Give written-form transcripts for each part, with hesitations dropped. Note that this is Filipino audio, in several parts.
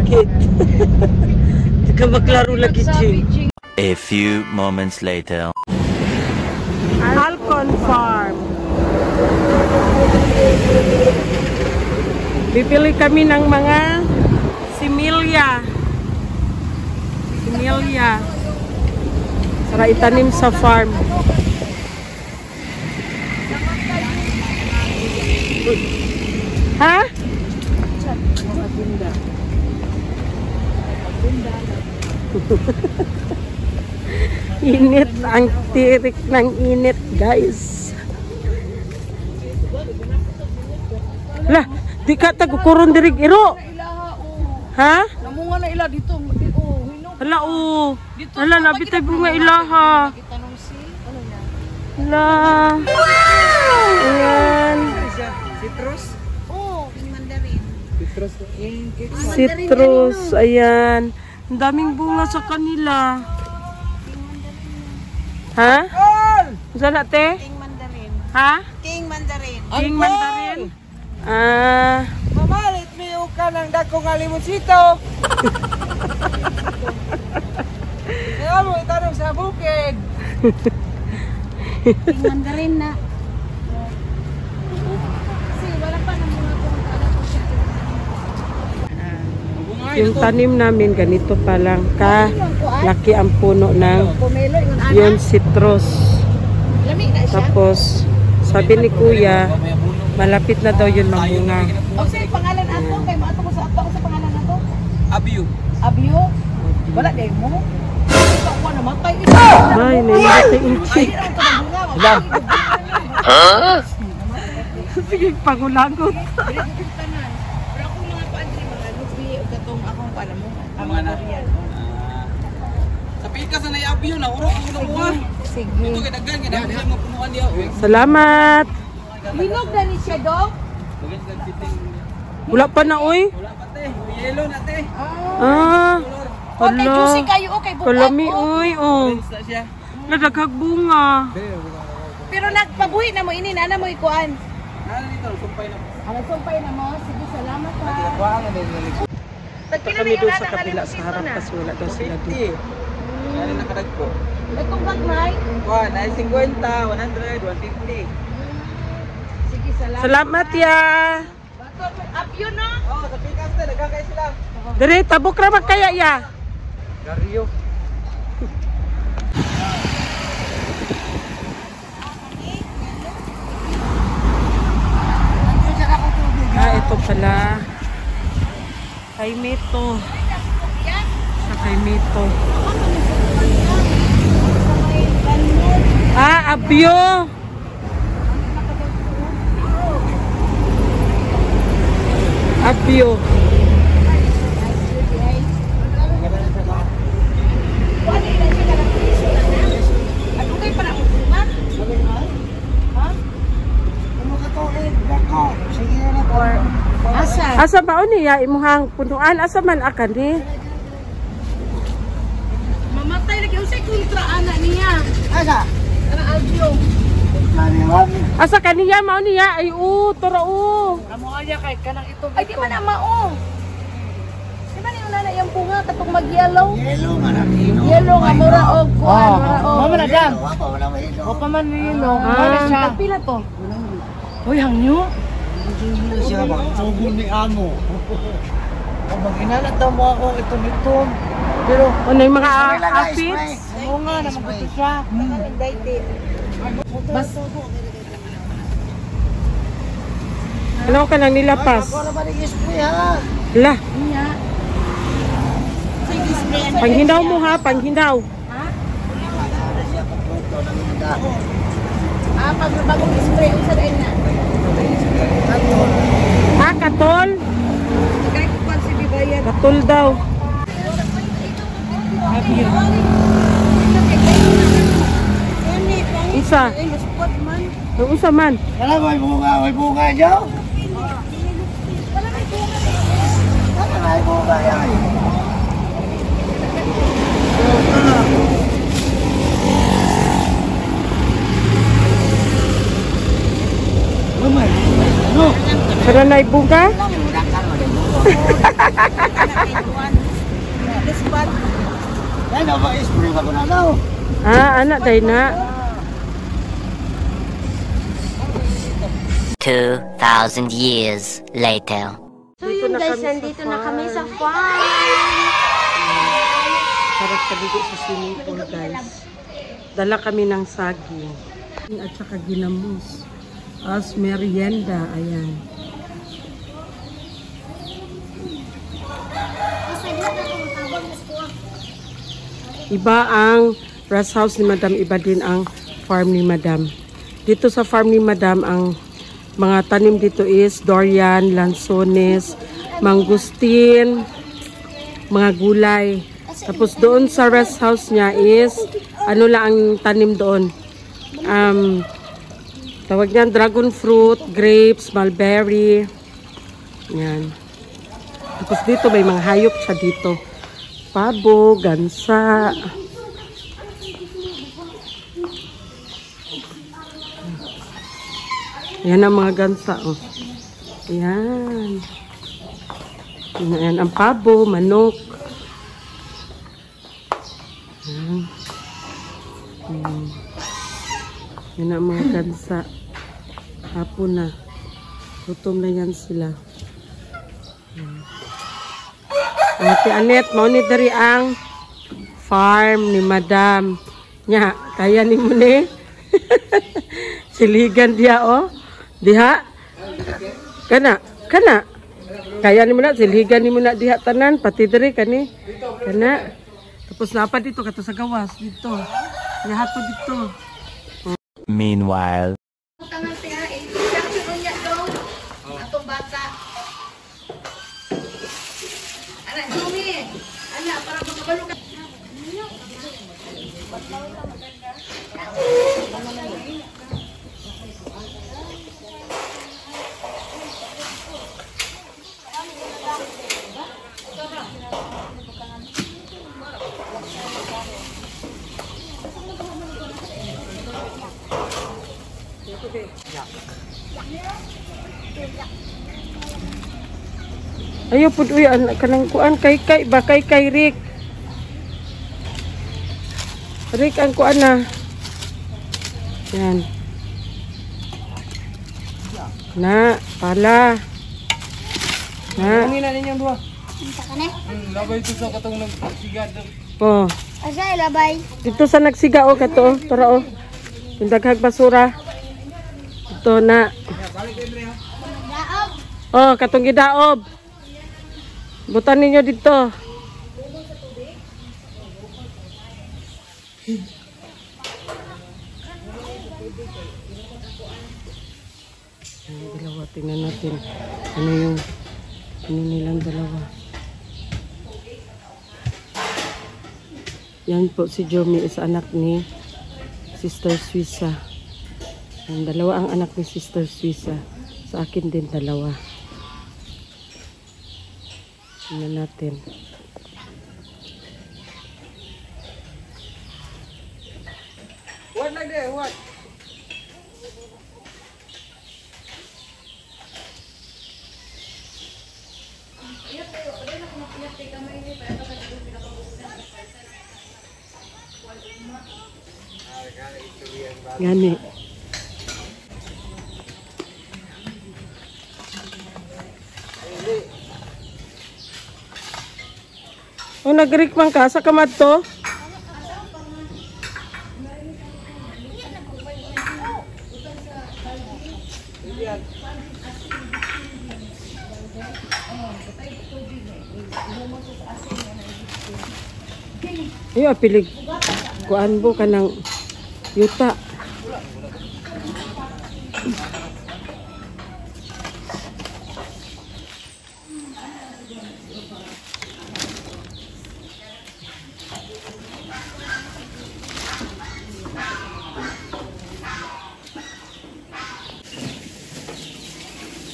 Bakit? Hindi ka maglaro lagi, Ching. A few moments later. Alcon Farm. Bibili kami ng mga similya. Similya. Para itanim sa farm. Ha? Init ang tirik ng init, guys. Lah, di ka tagukuron dirig iro. Ha? Namunga na ila dito. Hala, oh. Hala, nabitay bunga ilaha. Hala. Ayan. Citrus? Oo, yung mandarin. Citrus, ayan. Ang daming bunga sa kanila. Ha? Saan natin? King mandarin. Ha? King mandarin. King mandarin? Ah. Mamalit mo ka ng dakong alimusito. Kaya mo itanong sa bukid. King mandarin na. Kasi wala pa ng mga kumakalat ko siya. Yung tanim namin, ganito pa lang ka. Laki ang puno ng yung citrus. Tapos, sabi ni Kuya, malapit na daw yun mamunga. O sige, pangalan ato. Kaya maato ko sa ato. Sa pangalan ato? Abyo. Abyo? Wala din mo? Ako namatay. Ay, naimatay yung chick. Ilang? Sige, pangulagot. Pero akong mga paandri, mga lupi, o katong akong paano mo. Ang mga nariyan. Sa pikas na naiabyo na, urok ang nakuha. Sige. Ito kinagan, kinagan mo punuan niya. Salamat. Linog na ni siya, Dok? Wala pa na, oy. Wala pa te, yelo na te. Ah. Okay, juicy kayo, okay, bukat Kalami, ko. oy, oh. Basta siya. Nadaghag bunga. Pero nagpabuhi na mo, ini na mo ikuan. Ano dito, sumpay na po. Ang sumpay na mo, sige, salamat ha. Kuhaan na din nalik. Punta kami doon sa kabila sa harap kasi wala daw sila dito. Ano nakadag ko? Itong gagmay. Kuhaan, ay 50, 100, 150. Sige, salamat. Salamat, ya. Abyo na. Oh, sa pikas te, dagang kayo sila. Dire, tabok ra kaya, ya. Garyo. Ah, ito pala. Kay Mito. Sa kay Mito. Ah, abyo. Abyo. Asa ba niya imuhang punuan? Asa man akan ni? Mamatay lagi usay kontra ana niya. Asa? Ana abyo. Asa kaniya mao niya ay toro Amo aya kay kanang ito. Ay di man na mao. Di ba ni una na yang bunga katong mag-yellow? Yelo man Yellow nga mura og kuan, mura og. Mama na dam. O pa man nilo. Ah. Pila to? Hoy hangyo. Siya ba? Tugol ni amo. Kung mag-inalat daw mo ako ito. Pero, ano yung mga aphids? Oo nga, namagusto siya. Bas. Ano ka nang nilapas? ako naman i-spray ha. La, Niya. Sige, spray ano. panghindaw mo ha, panghindaw. Ha? Ah, Pag bagong spray unsa dai na? Ah, katol. Kay ko pan si Bibayan. Katol daw. Isa. Yung isa man. Wala may bunga dyan. Wala may bunga yan. Pero na bunga? Yan ba spray ba ko na daw? Anak day na. 2,000 years later. So yun guys, nandito na kami sa farm. Sarap dito sa swimming pool, guys. Dala kami ng saging at saka ginamos as merienda. Ayan. Iba ang rest house ni Madam, iba din ang farm ni Madam. Dito sa farm ni Madam, ang mga tanim dito is durian, lansones, mangustin, mga gulay. Tapos doon sa rest house niya is, ano lang ang tanim doon? Tawag niyan, dragon fruit, grapes, mulberry. Yan. Tapos dito may mga hayop siya dito. Pabo, gansa. Yan ang mga gansa. Oh. Yan. Yan ang pabo, manok. Yan. Yan ang mga gansa. Hapon na. Gutom na yan sila. Ate Anet, maunit dari ang farm ni Madam. Nya, kaya ni mo ni. Siligan dia oh. Diha. Kana. Kaya ni mo na siligan ni mo na diha tanan pati diri kani. Kana. Tapos napa dito kato sa gawas dito. Yahato dito. Meanwhile. Atong bata. Anak Jumi. Anak para makabalo ka. Ayo pud uy kanang kuan kay ba kay Rick. Rick ang kuan na. Yan. Na, pala. Na. Ani na ninyong duha. Unsa kane? Labay ito sa katong nagsigad. Oh. Asa ilabay? Dito sa nagsiga o kato, tara o. Yung daghag basura. Ito na. Daog. Oh, katong gidaob. Butan ninyo dito. Ang dalawa, tingnan natin. Ano nilang dalawa. Yan po si Jomi is anak ni Sister Suisa. Ang dalawa ang anak ni Sister Suisa. Sa akin din dalawa. Tingnan natin. What like that? What? Gani. O nagrik man ka sa kamad to? Iyo pilig kuan mo kanang yuta.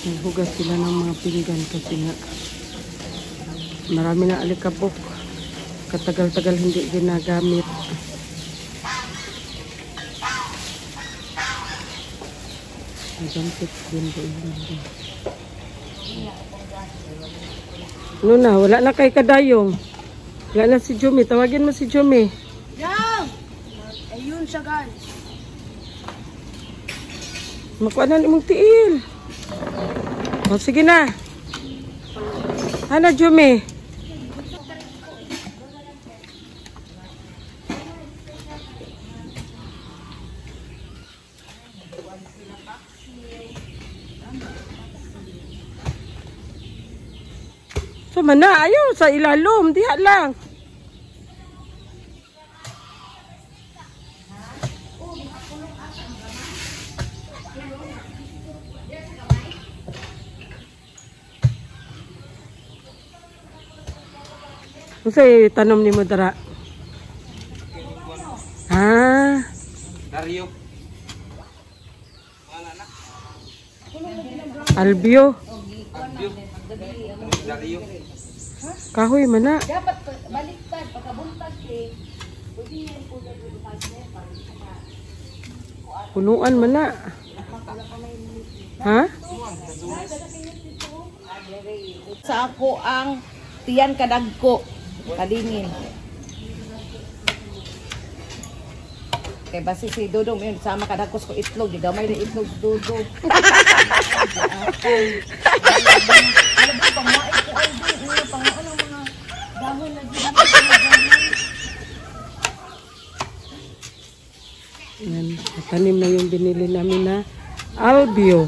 Naghugas sila ng mga pinggan kasi nga marami na alikabok. Katagal-tagal hindi ginagamit. Nagamit din doon. Ano na, wala na kay Kadayong. Wala na si Jumi. Tawagin mo si Jumi. Yan! Ayun siya guys. Makuha na mong tiil. O, sige na. Hana, Jumi. So, mana, ayaw sa ilalom. Diha lang. Kasi tanom ni mo dara. Ah. Dario. Albio. Dario. Kahoy mana. Dapat baliktad pagkabuntag eh. Punuan mana. Ha? Sa ako ang tiyan kadagko. Kalingin. Kay basi si Dudong yun, sama kadagkos ko itlog. Di gamay na itlog si Dudong. Alam mo, pangmait ko ay di. Pangmait ng mga dahon na ginamit. Yan. Tanim na yung binili namin na albio.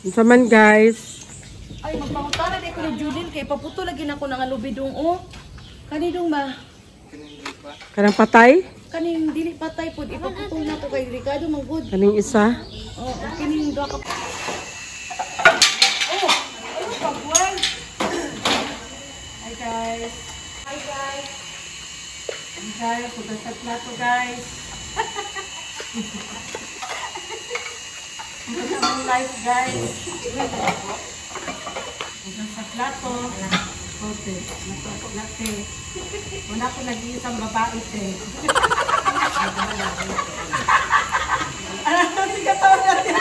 Unsa man guys? Ay, magpangutara di ko ni Julin kay paputo lagi na ko ng alubidong o. Kanidong ba? Kanang patay? Kaning dili patay pod ipaputol na ko kay Ricardo manggod. Kaning isa? Oo, kining duha ka. Oh, ano pa buwan? Hi guys. Hi guys. Guys, punta sa plato guys. Punta sa mga life guys. Punta sa plato. Okay, nato natin. Una ko nag-iisang babae te. Ano si katawa natin?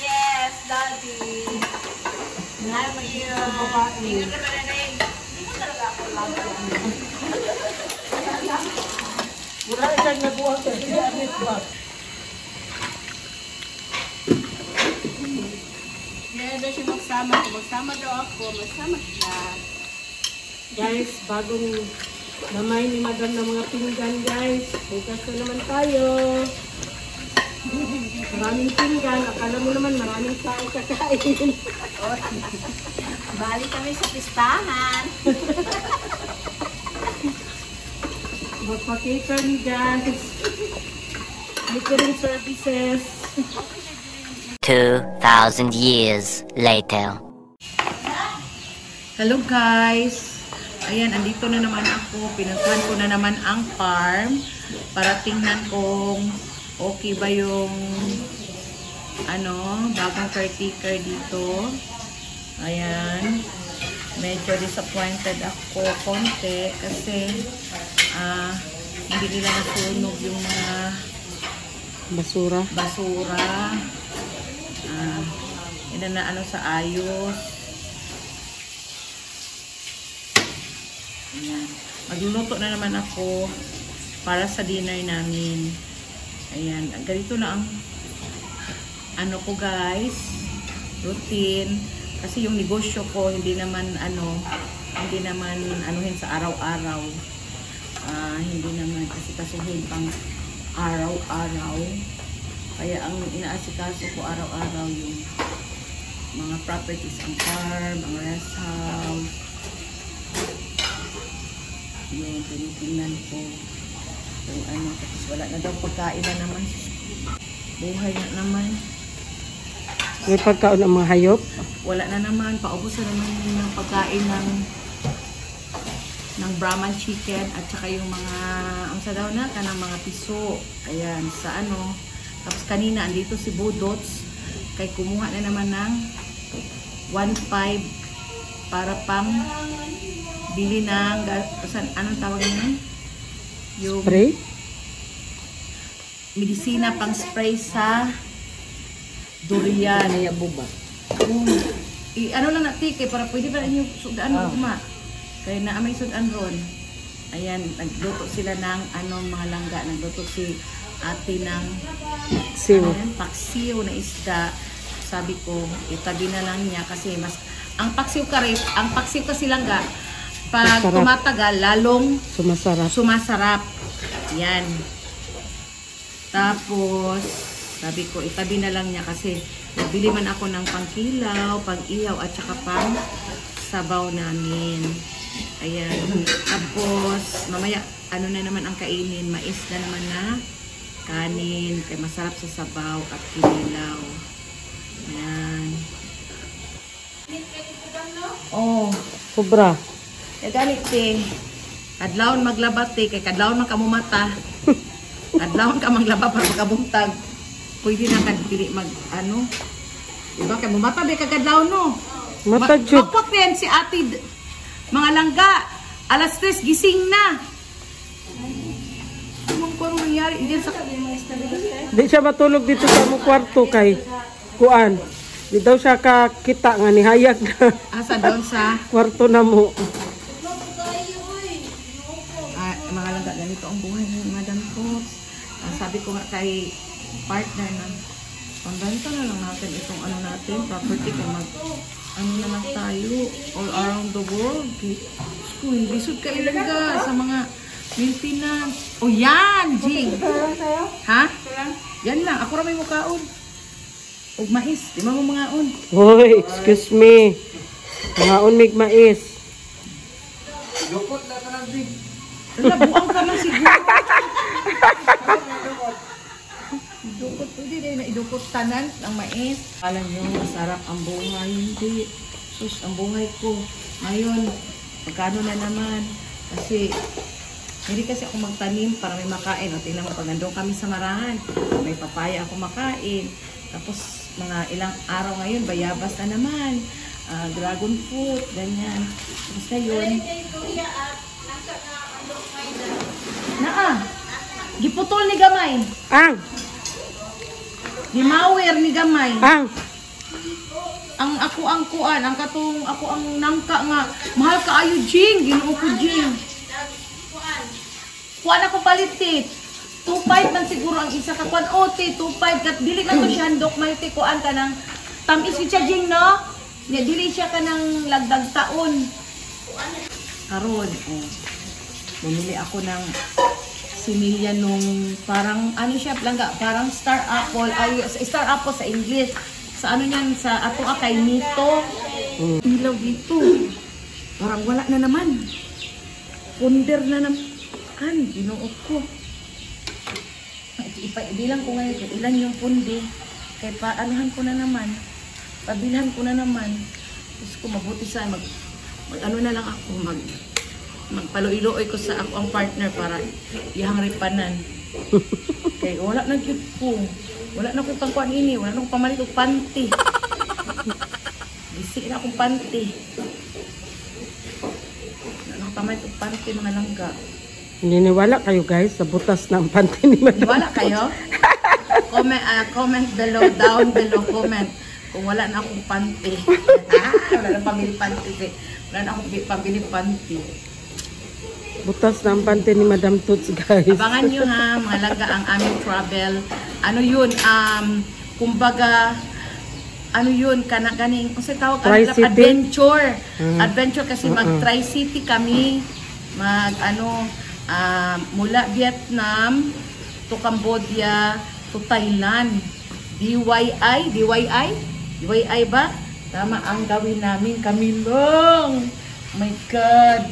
Yes, Daddy. Ngayon mag-iisang babae. Wala isang nabuhang sa sigarit ba? Ngayon daw siya magsama. Kung magsama daw ako, magsama siya. Guys, bagong namay ni Madam ng mga pinggan guys. Bukas na naman tayo. Maraming pinggan. Akala mo naman maraming tao kakain. Balik kami sa pistahan. Magpa-cater ni guys. Catering services. 2,000 years later. Hello guys. Ayan, andito na naman ako. Pinuntahan ko na naman ang farm para tingnan kung okay ba yung bagong caretaker dito. Ayan. Medyo disappointed ako konti kasi hindi nila nasunog yung mga Basura. Hindi na sa ayos. Ayan. Magluluto na naman ako para sa dinner namin. Ayan. Ganito na ang ko guys. Routine. Kasi yung negosyo ko hindi naman anuhin sa araw-araw. Hindi naman kasi kasuhin pang araw-araw. Kaya ang inaasikaso ko araw-araw yung mga properties, ang farm, ang rest house. Yung tinitingnan ko kung tapos wala na daw pagkain na naman. Buhay na naman. May pagkaon ng mga hayop. Wala na naman, paubos na naman yung pagkain ng Brahman chicken at saka yung mga ang sa daw na kanang mga piso. Ayan, sa tapos kanina andito si Budots kay kumuha na naman ng 1.5 para pang bili ng anong tawag niya? Yung Spray? medisina pang spray sa durian. Kaya buba. Ano lang natin kay para pwede pa inyo sudan mo kuma. Kaya na may sudan ron. Ayan, nagluto sila ng mga langga. Nagluto si ate ng paksiw na isda. Sabi ko, itabi na lang niya kasi mas ang paksiw kasi langga pag Masarap. tumatagal lalong Sumasarap. Yan. Tapos sabi ko, itabi na lang niya kasi nabili man ako ng pangkilaw, pang-ihaw at saka pang sabaw namin. Ayan. Tapos mamaya na naman ang kainin, mais na naman na kanin, kaya masarap sa sabaw at kinilaw. Ayan. Oh, Sobra. kaya ganit kadlawon maglabat kay kadlawon man kamumata. Kadlawon ka maglaba para makabuntag. Pwede na kad dili mag diba kay mumata be kadlawon no. Mata jud. Kapot yan si ate mga langga. Alas 3 gising na. Ano nangyari diyan sa Di siya matulog dito sa among kwarto kay kuan. Di daw siya kakita nga ni hayag na asa doon sa kwarto na mo. mga langga ganito ang buhay ng Madam Tots. Sabi ko nga kay partner na pambenta na lang natin itong natin property kung na lang tayo all around the world. School, lisod ka ilangga sa mga maintenance. O yan, Jing. Ha? Yan lang. Ako rin may mukaon. Og mais. Di mo mga on. Hoy, excuse me. Ngaon mig mais. Lukot na ka lang din. Buang ka man siguro. Idukot. Hindi na idukot tanan ang mais. Alam nyo, masarap ang buhay. Hindi. Sus, ang buhay ko. Ngayon, magkano na naman. Kasi hindi kasi ako magtanim para may makain. O, tingnan mo, pag nandun kami sa Marahan, may papaya ako makain. Tapos, mga ilang araw ngayon, bayabas na naman. Dragon fruit, ganyan. Tapos ngayon, giputol ni gamay. Ang! Gimawer ni gamay. Ang! Ang ako ang kuan, ang katong ako ang nangka nga. Mahal ka ayo, Jing. Ginoo ko, Jing. Kuan ako palitit. 2.5 man siguro ang isa ka kuan ote 2.5 kat dili na to siya handok malti kuan ka nang tamis siya Jing no nya dili siya ka nang lagdag taon karon bumili ako ng similya nung parang siya langga parang star apple sa English sa niyan sa ato kay nito ilaw dito parang wala na naman punder na naman ginoo ko. Ipabilang ko ngayon kung ilan yung pundi. Kaya paanahan ko na naman. Pabilhan ko na naman. Gusto ko mabuti sa na lang ako. Magpaluiloy ko sa ako ang partner para iyang ripanan. Kaya wala na cute ko. Wala na akong pangkuhan ini. Wala na akong pamalit o panty. Bisi na akong panty. Wala na akong pamalit o panty mga langga. Niniwala kayo guys sa butas ng panty ni Madam. Wala kayo? Comment below, down below, comment. Kung wala na akong panty. Wala na pamili panty. Wala na akong pamili panty. Butas ng panty ni Madam Tots guys. Abangan nyo ha, mga langga ang aming travel. Ano yun, kumbaga, ano yun, ganing, kasi tawag Tri-City? adventure. Adventure kasi mag-Tri-City kami. Mula Vietnam to Cambodia to Thailand. DIY ba? Tama ang gawin namin kami lang. Oh my God.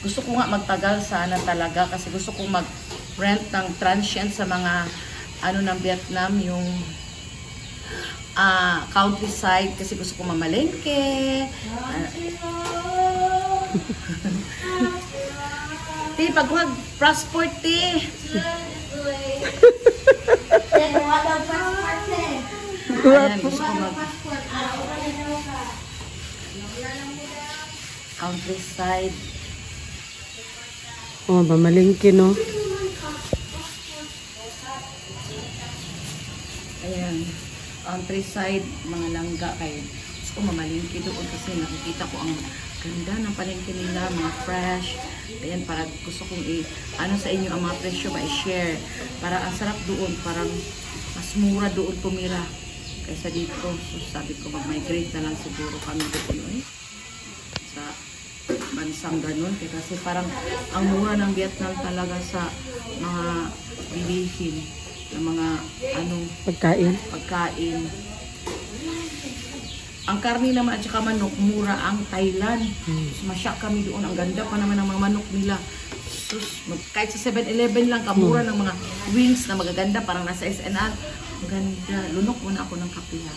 Gusto ko nga magtagal sana talaga kasi gusto ko mag-rent ng transient sa mga ng Vietnam yung countryside kasi gusto ko mamalengke. Ti, pag mag-passport, ti. Ayan, gusto ko countryside. Oh, mamalingki no. Ayan. countryside, mga langga kay gusto ko mamalingki doon kasi nakikita ko ang ganda ng palengke nila, mga fresh. Ayan, para gusto kong ano sa inyo ang mga presyo ba i-share. Para ang sarap doon, parang mas mura doon tumira kaysa dito. So sabi ko mag-migrate na lang siguro kami doon sa bansang ganun. Kasi parang ang mura ng Vietnam talaga sa mga bilihin ng mga pagkain. Ang karni naman at saka manok, mura ang Thailand. Masyak kami doon. Ang ganda pa naman ng mga manok nila. Sus, kahit sa 7-Eleven lang, kamura ng mga wings na magaganda. Parang nasa SNR. Ang ganda. Lunok muna ako ng kape ha.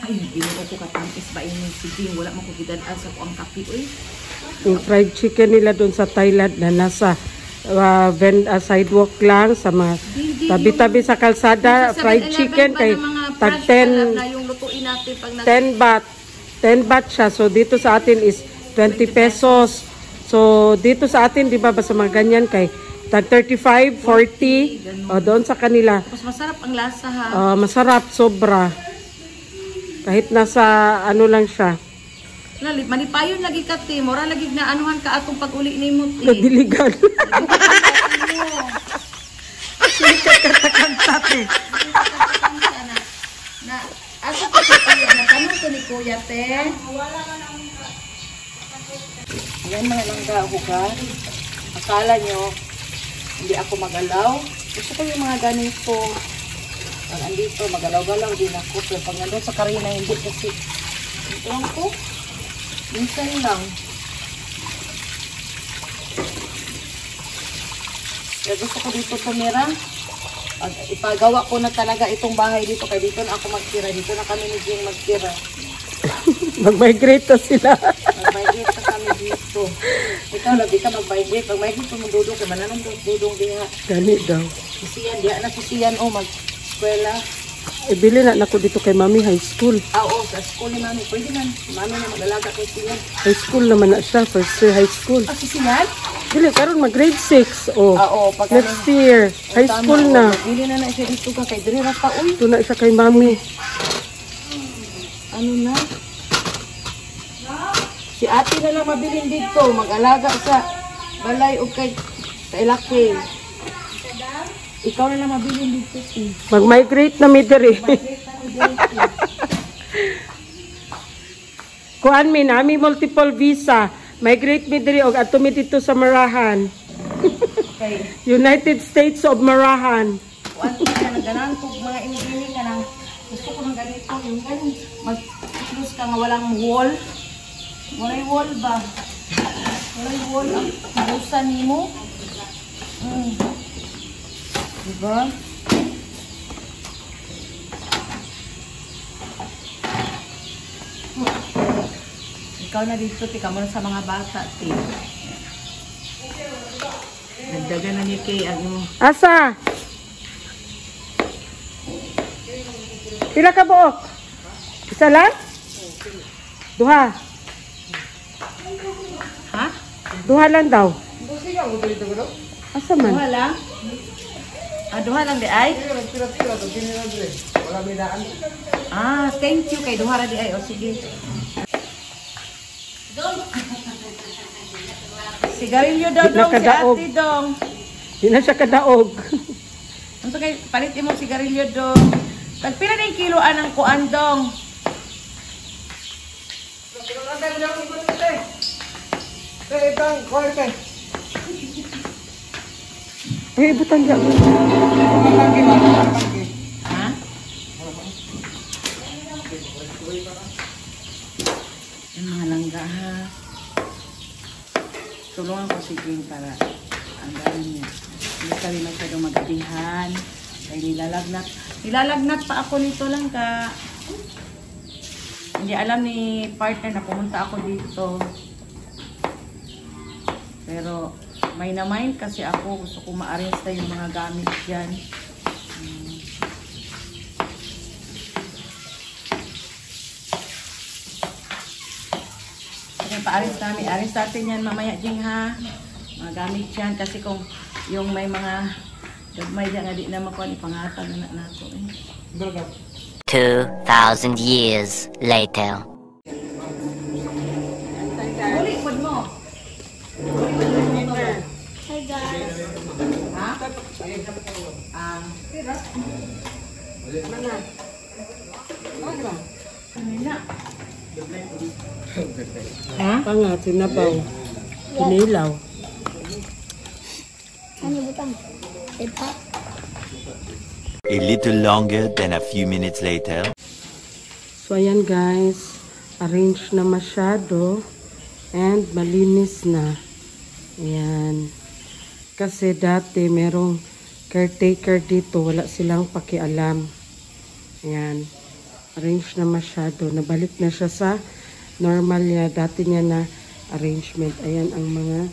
Ay, binuo ko katampis ba ini si Ding. Wala mo ko gidadaan sa ko ang kape. Uy. Yung fried chicken nila doon sa Thailand na nasa sidewalk lang sa mga tabi-tabi sa kalsada, fried chicken kay tag 10 baht. 10 baht siya. So dito sa atin is 20 pesos. So dito sa atin, di ba, basta mga ganyan kay tag 35, 40. O doon sa kanila. Tapos masarap ang lasa ha. Masarap, sobra. Kahit nasa ano lang siya. Manipayon lagi ka te, mora lagi na anuhan ka atong pag-uli ni mo te. Nadiligan. Sili ka katakanta te. Na asa ko si kuya, natanong ko ni kuya te. Ayan mga langga hugan. Akala nyo, hindi ako magalaw. Gusto ko yung mga ganito. Pag andito, magalaw-galaw din ako. Pero pag nandun sa karina, hindi kasi. Ito lang ko. Minsan lang. Kaya gusto ko dito tumira. Ipagawa ko na talaga itong bahay dito. Kaya dito na ako magtira. Dito na kami ni Jing magtira. Mag-migrate na sila. Mag-migrate na kami dito. Ikaw, labi ka mag-migrate. Mag-migrate pa mag-dudong. Kaya mananong dudong diha. Gani daw. Sisiyan, diha na sisiyan. O, mag-eskwela. Ibili na ako dito kay Mami High School. Oo, sa school ni Mami. Pwede man. Mami na mag-alaga kay siyan. High school naman na siya. First year high school. Sisiyan? Dili, karon mag-grade 6. Oh. Oo, pag next year. High school na. Bili na siya dito ka kay Dre Rata. Uy, Ito na siya kay Mami. ano na? Si ate na lang mabilin dito. Mag-alaga sa balay o kay laki. Ikaw na lang mabilin dito. Mag-migrate na mi diri. Kuan mi nami multiple visa. Migrate mi diri og ato mi dito sa Marahan. Okay. United States of Marahan. Kuan ka na ganan ko mga ingredients ka nang gusto ko ng ganito. Yung ganun. Mag-close ka nga walang wall. Walay wall ba? Walay wall ang busan nimo. Diba? Ikaw na dito, tika mo na sa mga bata, ti. Nagdagan na ni Kay, ano. Asa? Pila ka buok? Isa lang? Duha. Ha? Duha lang daw. Asa man? Duha lang? Duha lang di ay? Thank you kay duha ra di ay. O sige. Sigarilyo daw Di na dong si kadaog. ate dong. Di na siya kadaog. Ano kay palit mo sigarilyo dong. Tagpila na yung kiloan ng kuan dong. Eh, ibutan niya. Ha? Yung mga langga ha. Tulungan ko si Jing para ang gawin niya. Hindi kami masyadong magadihan. Ay nilalagnat pa ako nito lang ka. Hindi alam ni partner na pumunta ako dito. Pero may na-mind kasi ako. Gusto ko ma-arrange na yung mga gamit dyan. Kaya pa-arrange namin. Arrange natin yan mamaya, Jing, ha? Mga gamit dyan. Kasi kung yung may mga Gagmay dyan nga di na makuha ipangatag na nato eh. 2,000 years later. Uli, pud mo. Hi guys. Ha? Kanina. Ha? Panga, sinabaw. Kinilaw. Ano butang? Diba? A little longer than a few minutes later. So, ayan guys. Arrange na masyado. And malinis na. Ayan. Kasi dati merong caretaker dito. Wala silang pakialam. Ayan. Arrange na masyado. Nabalik na siya sa normal niya. Dati niya na arrangement. Ayan ang mga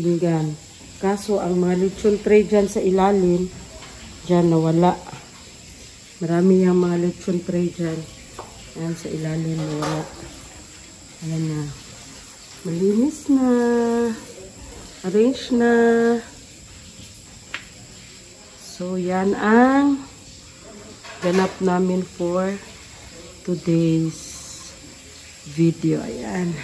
pinggan. Kaso ang mga lechon tray dyan sa ilalim, dyan nawala. Marami yung mga lechon tray dyan. Ayan sa ilalim nawala. Ayan na. Malinis na. Arrange na. So, yan ang ganap namin for today's video. Ayan.